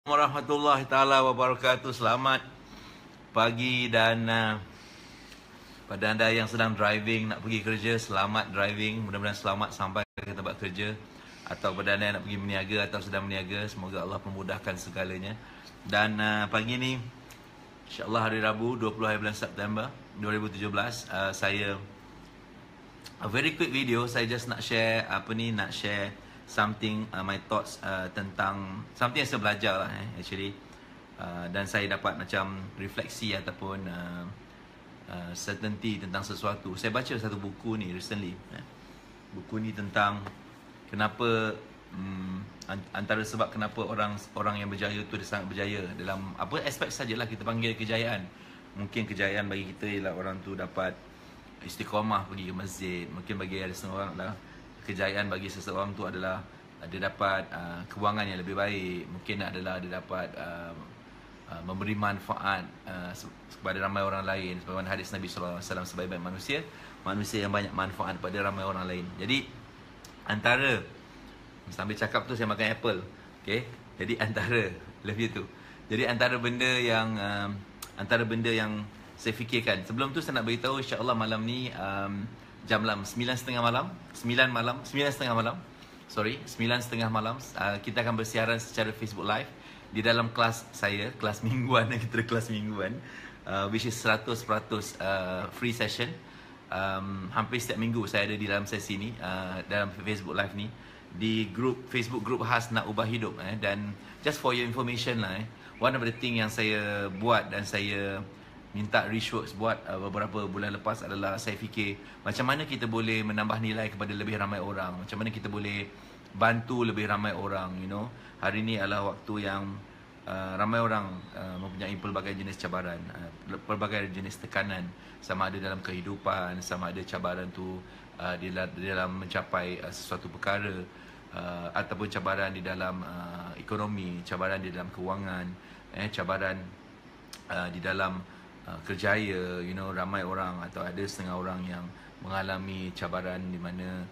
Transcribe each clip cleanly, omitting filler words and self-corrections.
Warahmatullahi taala wabarakatuh. Selamat pagi dan pada anda yang sedang driving nak pergi kerja, selamat driving. Mudah-mudahan selamat sampai ke tempat kerja. Atau pada anda yang nak pergi berniaga atau sedang berniaga, semoga Allah memudahkan segalanya. Dan pagi ni insya-Allah hari Rabu 20 hari bulan September 2017, saya a very quick video. Saya just nak share something, my thoughts tentang something yang saya belajar lah actually, dan saya dapat macam refleksi ataupun certainty tentang sesuatu. Saya baca satu buku ni recently, buku ni tentang kenapa antara sebab kenapa orang yang berjaya tu dia sangat berjaya dalam apa aspek sajalah kita panggil kejayaan. Mungkin kejayaan bagi kita ialah orang tu dapat istiqamah pergi ke masjid. Mungkin bagi ada seorang adalah kejayaan bagi seseorang tu adalah dia dapat kewangan yang lebih baik. Mungkin adalah dia dapat memberi manfaat kepada ramai orang lain. Sebagaimana hadis Nabi SAW, sebaik-baik manusia yang banyak manfaat kepada ramai orang lain. Jadi antara, sambil cakap tu saya makan apple, okay? Jadi antara, love you tu. Jadi antara benda yang saya fikirkan, sebelum tu saya nak beritahu insya-Allah malam ni jam 9.30 malam kita akan bersiaran secara Facebook Live di dalam kelas saya, kelas mingguan, kita kelas mingguan, which is 100% free session. Hampir setiap minggu saya ada di dalam sesi ni, dalam Facebook Live ni, di Facebook group khas Nak Ubah Hidup. Dan just for your information lah, one of the thing yang saya buat dan saya minta Richworks buat beberapa bulan lepas adalah saya fikir macam mana kita boleh menambah nilai kepada lebih ramai orang, macam mana kita boleh bantu lebih ramai orang, you know. Hari ni adalah waktu yang ramai orang mempunyai pelbagai jenis cabaran, pelbagai jenis tekanan, sama ada dalam kehidupan, sama ada cabaran tu di dalam mencapai sesuatu perkara, ataupun cabaran di dalam ekonomi, cabaran di dalam kewangan, cabaran di dalam kerjaya, you know. Ramai orang atau ada setengah orang yang mengalami cabaran di mana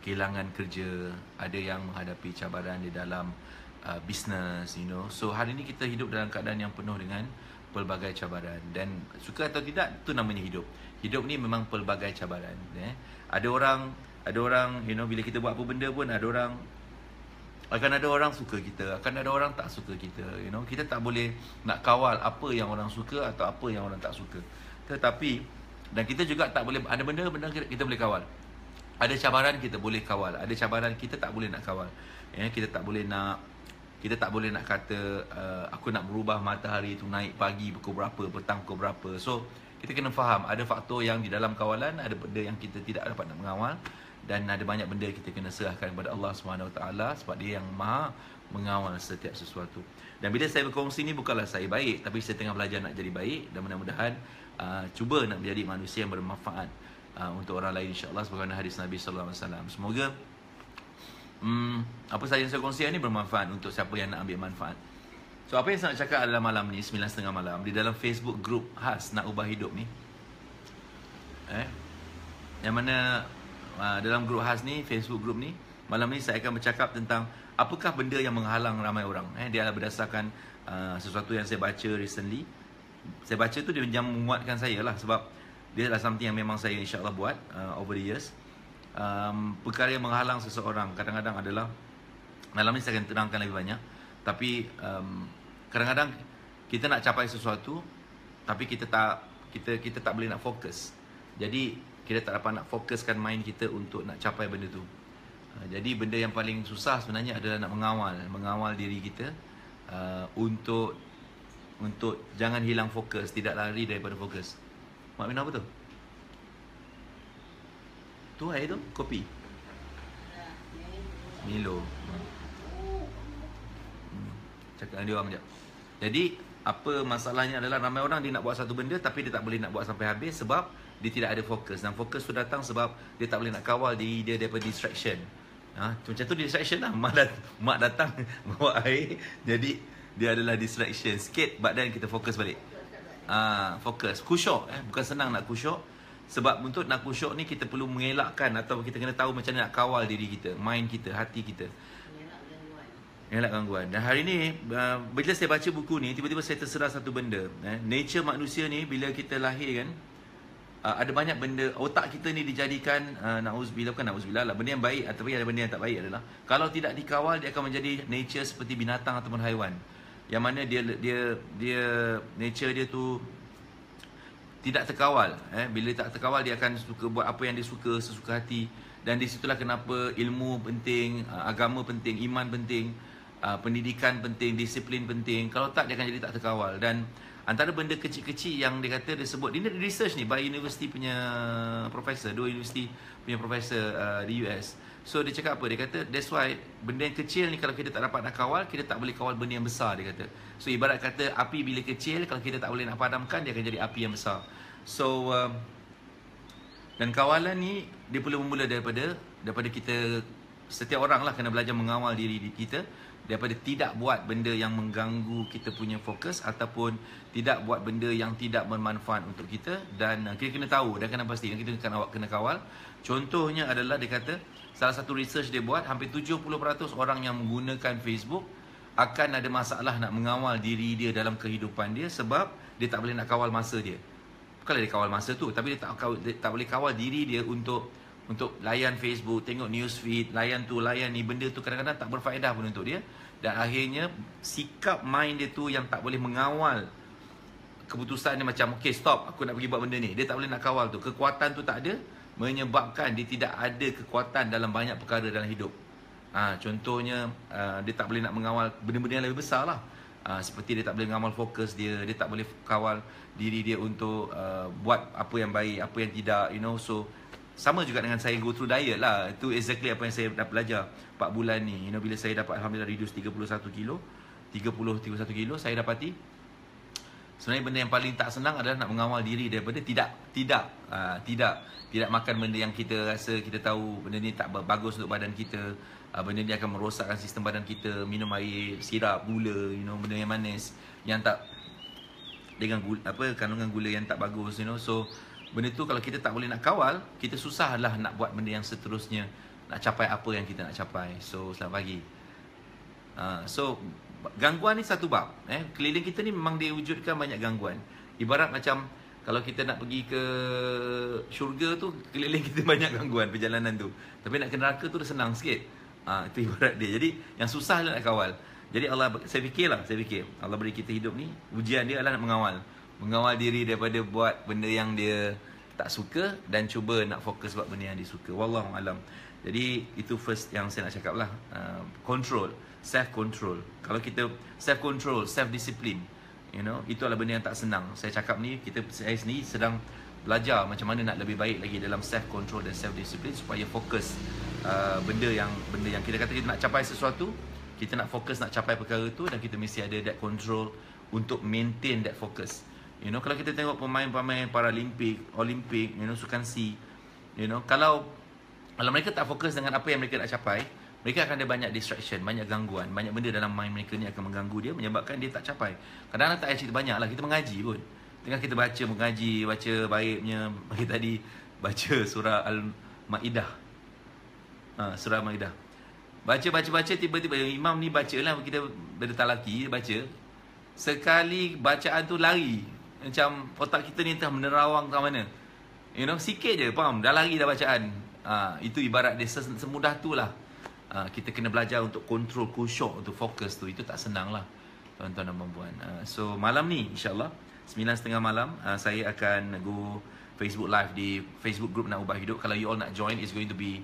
kehilangan kerja, ada yang menghadapi cabaran di dalam bisnes, you know. So hari ni kita hidup dalam keadaan yang penuh dengan pelbagai cabaran, dan suka atau tidak, tu namanya hidup. Hidup ni memang pelbagai cabaran. Ada orang, you know, bila kita buat apa benda pun akan ada orang suka kita, akan ada orang tak suka kita, you know. Kita tak boleh nak kawal apa yang orang suka atau apa yang orang tak suka. Tetapi, dan kita juga tak boleh, ada benda-benda kita boleh kawal. Ada cabaran kita boleh kawal, ada cabaran kita tak boleh nak kawal. Kita tak boleh nak kata aku nak merubah matahari itu naik pagi pukul berapa, petang pukul berapa. So, kita kena faham ada faktor yang di dalam kawalan, ada benda yang kita tidak dapat nak mengawal, dan ada banyak benda kita kena serahkan kepada Allah SWT, sebab dia yang maha mengawal setiap sesuatu. Dan bila saya berkongsi ni, bukanlah saya baik, tapi saya tengah belajar nak jadi baik, dan mudah-mudahan cuba nak menjadi manusia yang bermanfaat untuk orang lain, insya-Allah, sebagaimana hadis Nabi SAW. Semoga apa sahaja yang saya kongsikan ni bermanfaat untuk siapa yang nak ambil manfaat. So apa yang saya nak cakap adalah malam ni 9.30 malam di dalam Facebook group khas Nak Ubah Hidup ni, yang mana dalam grup khas ni, Facebook group ni, malam ni saya akan bercakap tentang apakah benda yang menghalang ramai orang. Dia adalah berdasarkan sesuatu yang saya baca recently. Saya baca tu dia menjam menguatkan saya lah, sebab dia adalah something yang memang saya insya-Allah buat over the years. Perkara yang menghalang seseorang kadang-kadang adalah, malam ni saya akan terangkan lebih banyak. Tapi kadang-kadang kita nak capai sesuatu, tapi kita tak boleh nak fokus. Jadi kita tak dapat nak fokuskan mind kita untuk nak capai benda tu. Jadi benda yang paling susah sebenarnya adalah nak mengawal diri kita untuk jangan hilang fokus, tidak lari daripada fokus. Mak minum apa tu? Tu air tu? Kopi? Milo. Cakap dengan dia orang sekejap. Jadi apa masalahnya adalah ramai orang dia nak buat satu benda tapi dia tak boleh nak buat sampai habis sebab dia tidak ada fokus. Dan fokus tu datang sebab dia tak boleh nak kawal diri dia daripada distraction. Macam tu distraction lah. Mak datang bawa air, jadi dia adalah distraction. Sikit badan kita fokus balik. Fokus. Khusyuk. Bukan senang nak khusyuk. Sebab untuk nak khusyuk ni kita perlu mengelakkan atau kita kena tahu macam mana nak kawal diri kita, mind kita, hati kita. Ialah gangguan. Dan hari ni bila saya baca buku ni, tiba-tiba saya tersedar satu benda. Nature manusia ni bila kita lahir kan, ada banyak benda, otak kita ni dijadikan na'udzubillah, bukan na'udzubillah lah, benda yang baik ataupun ada benda yang tak baik adalah kalau tidak dikawal, dia akan menjadi nature seperti binatang ataupun haiwan. Yang mana dia nature dia tu tidak terkawal. Bila tak terkawal, dia akan suka buat apa yang dia suka, sesuka hati. Dan di situlah kenapa ilmu penting, agama penting, iman penting, pendidikan penting, disiplin penting. Kalau tak, dia akan jadi tak terkawal. Dan antara benda kecil-kecil yang dia kata, dia sebut, dia research ni by universiti punya profesor, 2 universiti punya profesor di US. So dia cakap apa? Dia kata that's why benda yang kecil ni kalau kita tak dapat nak kawal, kita tak boleh kawal benda yang besar, dia kata. So ibarat kata api bila kecil, kalau kita tak boleh nak padamkan, dia akan jadi api yang besar. So dan kawalan ni dia perlu bermula daripada kita, setiap orang lah kena belajar mengawal diri kita daripada tidak buat benda yang mengganggu kita punya fokus ataupun tidak buat benda yang tidak bermanfaat untuk kita. Dan kita kena tahu dan kena pastikan kita kena kawal. Contohnya adalah dia kata salah satu research dia buat, hampir 70% orang yang menggunakan Facebook akan ada masalah nak mengawal diri dia dalam kehidupan dia sebab dia tak boleh nak kawal masa dia. Bukanlah dia kawal masa tu, tapi dia tak boleh kawal diri dia untuk layan Facebook, tengok newsfeed, layan tu, layan ni, benda tu kadang-kadang tak berfaedah pun untuk dia. Dan akhirnya sikap mind dia tu yang tak boleh mengawal keputusan dia macam, okay stop, aku nak pergi buat benda ni. Dia tak boleh nak kawal tu, kekuatan tu tak ada, menyebabkan dia tidak ada kekuatan dalam banyak perkara dalam hidup. Contohnya dia tak boleh nak mengawal benda-benda yang lebih besar lah. Seperti dia tak boleh mengawal fokus dia, dia tak boleh kawal diri dia untuk buat apa yang baik, apa yang tidak, you know. So sama juga dengan saya go through diet lah. Itu exactly apa yang saya dah belajar 4 bulan ni. You know, bila saya dapat alhamdulillah reduce 31 kilo, saya dapati sebenarnya benda yang paling tak senang adalah nak mengawal diri daripada tidak makan benda yang kita rasa, kita tahu benda ni tak bagus untuk badan kita. Benda ni akan merosakkan sistem badan kita. Minum air, sirap, gula, you know, benda yang manis yang tak dengan gula, kandungan gula yang tak bagus, you know. So benda tu kalau kita tak boleh nak kawal, kita susahlah nak buat benda yang seterusnya, nak capai apa yang kita nak capai. So selamat pagi. So gangguan ni satu bab. Keliling kita ni memang dia wujudkan banyak gangguan. Ibarat macam kalau kita nak pergi ke syurga tu, keliling kita banyak gangguan perjalanan tu. Tapi nak ke neraka tu dah senang sikit. Itu ibarat dia. Jadi yang susah nak kawal. Jadi Allah, saya fikir Allah beri kita hidup ni, ujian dia adalah nak mengawal diri daripada buat benda yang dia tak suka dan cuba nak fokus buat benda yang dia suka. Wallahu alam. Jadi itu first yang saya nak cakap lah. Control, self control. Kalau kita self control, self discipline, you know, itu adalah benda yang tak senang. Saya cakap ni, saya sendiri sedang belajar macam mana nak lebih baik lagi dalam self control dan self discipline supaya fokus benda yang kita kata kita nak capai sesuatu, kita nak fokus nak capai perkara tu, dan kita mesti ada that control untuk maintain that focus. You know, kalau kita tengok pemain-pemain Paralimpik, Olimpik, you know, sukan C, you know, kalau mereka tak fokus dengan apa yang mereka nak capai, mereka akan ada banyak distraction, banyak gangguan, banyak benda dalam mind mereka ni akan mengganggu dia, menyebabkan dia tak capai. Kadang-kadang tak payah cerita banyak lah, kita mengaji pun, tengah kita mengaji, baca baiknya, pagi tadi baca surah Al-Ma'idah, surah Al-Ma'idah, baca tiba-tiba imam ni baca lah, kita bertalaki baca, sekali bacaan tu lari, macam otak kita ni entah menerawang ke mana, you know, sikit je faham, dah lari dah bacaan. Itu ibarat dia semudah tu lah. Kita kena belajar untuk kontrol khusyuk, untuk fokus tu. Itu tak senang lah tuan-tuan dan puan-puan. So malam ni insyaAllah 9.30 malam saya akan go Facebook live di Facebook group Nak Ubah Hidup. Kalau you all nak join, it's going to be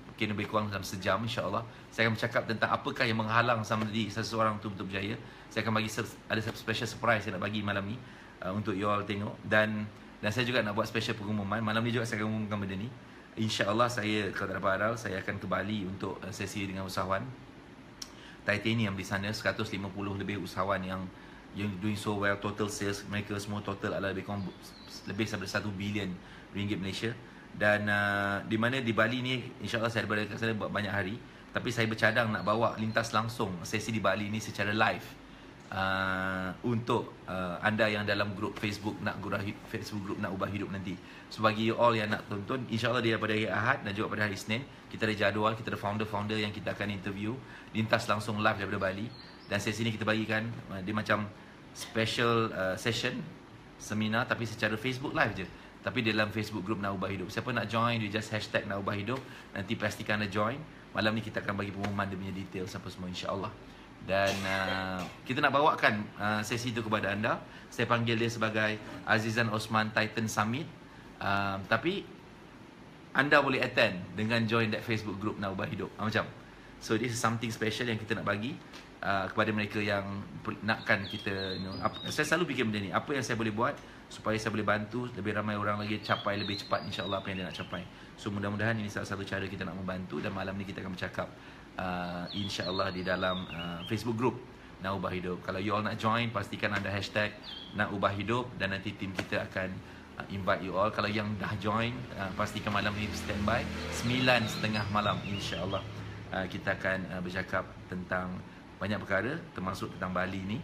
mungkin lebih kurang dalam sejam insyaAllah. Saya akan bercakap tentang apakah yang menghalang sama diri seseorang tu untuk berjaya. Saya akan bagi ada special surprise saya nak bagi malam ni untuk you all tengok. Dan saya juga nak buat special pengumuman. Malam ni juga saya akan umumkan benda ni. InsyaAllah saya, kalau tak dapat haral, saya akan ke Bali untuk sesi dengan usahawan titanium di sana. 150 lebih usahawan yang doing so well. Total sales mereka semua total adalah lebih daripada 1 bilion ringgit Malaysia. Dan di mana di Bali ni insyaAllah saya berada kat sana buat banyak hari. Tapi saya bercadang nak bawa lintas langsung sesi di Bali ni secara live. untuk anda yang dalam grup Facebook Facebook group Nak Ubah Hidup nanti. So bagi you all yang nak tonton, insya-Allah dia pada hari Ahad dan juga pada hari Isnin, kita ada jadual, kita ada founder-founder yang kita akan interview lintas langsung live daripada Bali. Dan sesi ni kita bagikan dia macam special session seminar tapi secara Facebook live je. Tapi dalam Facebook group Nak Ubah Hidup. Siapa nak join, dia just hashtag Nak Ubah Hidup. Nanti pastikan anda join. Malam ni kita akan bagi pengumuman dia punya details apa semua, insya-Allah. Dan kita nak bawakan sesi itu kepada anda. Saya panggil dia sebagai Azizan Osman Titan Summit. Tapi anda boleh attend dengan join that Facebook group Nak Ubah Hidup. Macam. So this is something special yang kita nak bagi kepada mereka yang nakkan kita, saya selalu fikir benda ni, apa yang saya boleh buat supaya saya boleh bantu lebih ramai orang lagi capai lebih cepat, insya-Allah, apa yang dia nak capai. So mudah-mudahan ini salah satu cara kita nak membantu. Dan malam ni kita akan bercakap insya-Allah di dalam Facebook group Nak Ubah Hidup. Kalau you all nak join, pastikan anda hashtag Nak Ubah Hidup dan nanti tim kita akan invite you all. Kalau yang dah join, pastikan malam ni standby 9:30 malam, insya-Allah. Kita akan bercakap tentang banyak perkara, termasuk tentang Bali ni.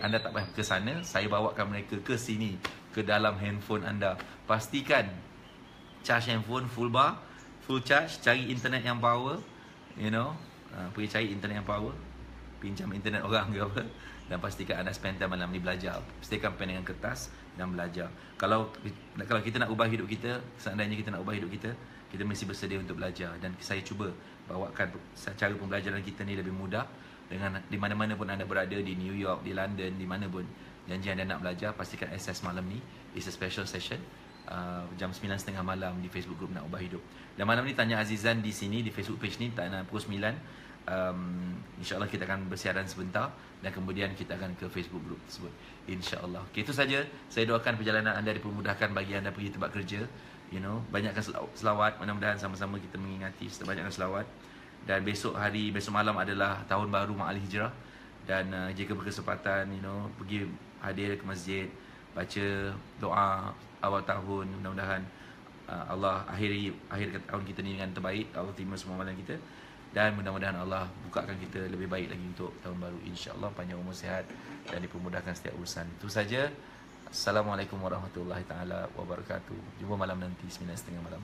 Anda tak payah ke sana, saya bawakan mereka ke sini, ke dalam handphone anda. Pastikan charge handphone full bar, full charge, cari internet yang power, pergi cari internet yang power, pinjam internet orang ke apa, dan pastikan anda spend time malam ni belajar. Pastikan pen dengan kertas dan belajar. Kalau kita nak ubah hidup kita, seandainya kita nak ubah hidup kita, kita mesti bersedia untuk belajar. Dan saya cuba bawakan cara pembelajaran kita ni lebih mudah. Dengan di mana-mana pun anda berada, di New York, di London, di mana pun janji anda nak belajar, pastikan access malam ni. It's a special session jam 9:30 malam di Facebook group Nak Ubah Hidup. Dan malam ni tanya Azizan di sini, di Facebook page ni, pukul 9. InsyaAllah kita akan bersiaran sebentar dan kemudian kita akan ke Facebook group tersebut, insyaAllah. Okay, itu saja. Saya doakan perjalanan anda dipermudahkan bagi anda pergi tempat kerja. Banyakkan selawat. Mudah-mudahan sama-sama kita mengingati banyakkan selawat. Dan besok malam adalah tahun baru Ma'al Hijrah. Dan jika berkesempatan, pergi hadir ke masjid, baca doa awal tahun. Mudah-mudahan Allah akhir tahun kita ni dengan terbaik. Allah terima semua amalan kita. Dan mudah-mudahan Allah bukakan kita lebih baik lagi untuk tahun baru, insya-Allah. Panjang umur, sihat dan dipermudahkan setiap urusan. Itu saja. Assalamualaikum warahmatullahi taala wabarakatuh. Jumpa malam nanti 9:30 malam.